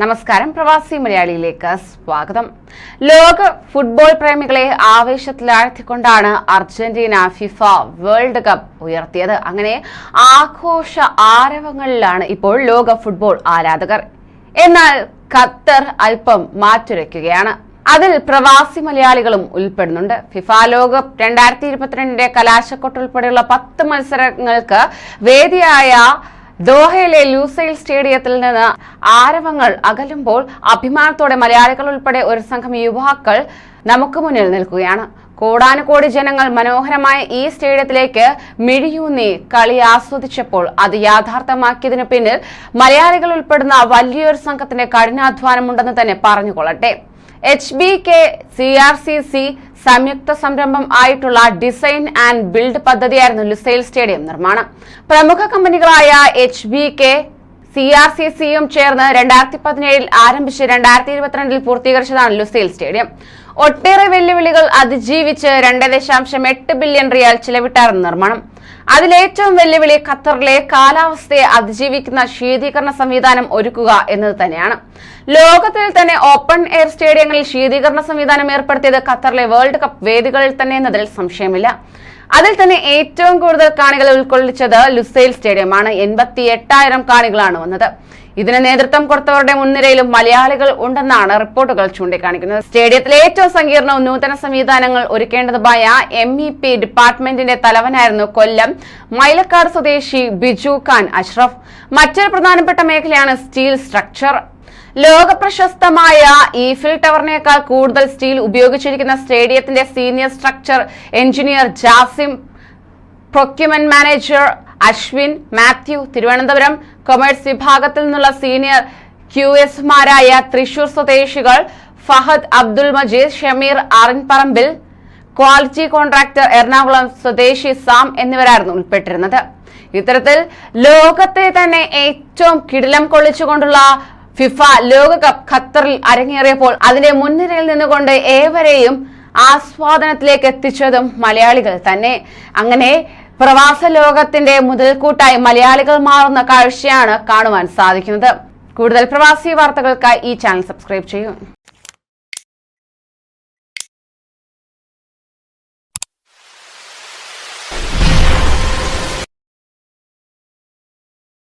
നമസ്കാരം, പ്രവാസി മലയാളിയിലേക്ക് സ്വാഗതം. ലോക ഫുട്ബോൾ പ്രേമികളെ ആവേശത്തിലാഴ്ത്തിക്കൊണ്ടാണ് അർജന്റീന ഫിഫ വേൾഡ് കപ്പ് ഉയർത്തിയത്. അങ്ങനെ ആഘോഷ ആരവങ്ങളിലാണ് ഇപ്പോൾ ലോക ഫുട്ബോൾ ആരാധകർ. എന്നാൽ ഖത്തർ അല്പം മാറ്റുരയ്ക്കുകയാണ്. അതിൽ പ്രവാസി മലയാളികളും ഉൾപ്പെടുന്നുണ്ട്. ഫിഫ ലോകകപ്പ് 2022 കലാശക്കൊട്ട് ഉൾപ്പെടെയുള്ള 10 മത്സരങ്ങൾക്ക് വേദിയായ ദോഹയിലെ ലൂസൈൽ സ്റ്റേഡിയത്തിൽ നിന്ന് ആരവങ്ങൾ അകലുമ്പോൾ അഭിമാനത്തോടെ മലയാളികൾ ഉൾപ്പെടെ ഒരു സംഘം യുവാക്കൾ നമുക്ക് മുന്നിൽ നിൽക്കുകയാണ്. കോടാനുകോടി ജനങ്ങൾ മനോഹരമായ ഈ സ്റ്റേഡിയത്തിലേക്ക് മിഴിയൂന്നി കളി ആസ്വദിച്ചപ്പോൾ അത് യാഥാർത്ഥ്യമാക്കിയതിനു പിന്നിൽ മലയാളികൾ ഉൾപ്പെടുന്ന വലിയൊരു സംഘത്തിന്റെ കഠിനാധ്വാനമുണ്ടെന്ന് തന്നെ പറഞ്ഞുകൊള്ളട്ടെ. HBK CRCC സംയുക്ത സംരംഭം ആയിട്ടുള്ള ഡിസൈൻ ആൻഡ് ബിൽഡ് പദ്ധതിയായിരുന്നു ലുസൈൽ സ്റ്റേഡിയം നിർമ്മാണം. പ്രമുഖ കമ്പനികളായ HBK CRCCയും ചേർന്ന് 2017 ആരംഭിച്ച് 2022 പൂർത്തീകരിച്ചതാണ് ലുസൈൽ സ്റ്റേഡിയം. ഒട്ടേറെ വെല്ലുവിളികൾ അതിജീവിച്ച് 2.8 ബില്യൺ റിയാൽ ചിലവിട്ടായിരുന്നു നിർമ്മാണം. അതിലേറ്റവും വെല്ലുവിളി ഖത്തറിലെ കാലാവസ്ഥയെ അതിജീവിക്കുന്ന ശീതീകരണ സംവിധാനം ഒരുക്കുക എന്നത് തന്നെയാണ്. ലോകത്തിൽ തന്നെ ഓപ്പൺ എയർ സ്റ്റേഡിയങ്ങളിൽ ശീതീകരണ സംവിധാനം ഏർപ്പെടുത്തിയത് ഖത്തറിലെ വേൾഡ് കപ്പ് വേദികളിൽ തന്നെ എന്നതിൽ സംശയമില്ല. അതിൽ തന്നെ ഏറ്റവും കൂടുതൽ കാണികളെ ഉൾക്കൊള്ളിച്ചത് ലുസൈൽ സ്റ്റേഡിയമാണ്. 88,000 കാണികളാണ് വന്നത്. ഇതിന് നേതൃത്വം കൊടുത്തവരുടെ മുൻനിരയിലും മലയാളികൾ ഉണ്ടെന്നാണ് റിപ്പോർട്ടുകൾ ചൂണ്ടിക്കാണിക്കുന്നത്. സ്റ്റേഡിയത്തിലെ ഏറ്റവും സങ്കീർണവും നൂതന സംവിധാനങ്ങൾ ഒരുക്കേണ്ടതുമായ MEP ഡിപ്പാർട്ട്മെന്റിന്റെ തലവനായിരുന്നു കൊല്ലം മൈലക്കാട് സ്വദേശി ബിജു ഖാൻ അഷ്റഫ്. മറ്റൊരു പ്രധാനപ്പെട്ട മേഖലയാണ് സ്റ്റീൽ സ്ട്രക്ചർ. ലോക പ്രശസ്തമായ ഈഫിൽ ടവറിനേക്കാൾ കൂടുതൽ സ്റ്റീൽ ഉപയോഗിച്ചിരിക്കുന്ന സ്റ്റേഡിയത്തിന്റെ senior structure engineer Jasim, procurement manager Ashwin Mathew, Thiruvananthapuram commerce വിഭാഗത്തിൽ നിന്നുള്ള സീനിയർ QSമാരായ തൃശൂർ സ്വദേശികൾ ഫഹദ്, അബ്ദുൽ മജീദ്, ഷമീർ ആറിൻപറമ്പിൽ, ക്വാളിറ്റി കോൺട്രാക്ടർ എറണാകുളം സ്വദേശി സാം എന്നിവരായിരുന്നു ഉൾപ്പെട്ടിരുന്നത്. ഇത്തരത്തിൽ ലോകത്തെ തന്നെ ഏറ്റവും കിടിലം കൊള്ളിച്ചുകൊണ്ടുള്ള ഫിഫ ലോകകപ്പ് ഖത്തറിൽ അരങ്ങേറിയപ്പോൾ അതിന്റെ മുൻനിരയിൽ നിന്നുകൊണ്ട് ഏവരെയും ആസ്വാദനത്തിലേക്ക് എത്തിച്ചതും മലയാളികൾ തന്നെ. അങ്ങനെ പ്രവാസ ലോകത്തിന്റെ മുതൽക്കൂട്ടായി മലയാളികൾ മാറുന്ന കാഴ്ചയാണ് കാണുവാൻ സാധിക്കുന്നത്. കൂടുതൽ പ്രവാസി വാർത്തകൾക്കായി ഈ ചാനൽ സബ്സ്ക്രൈബ് ചെയ്യൂ.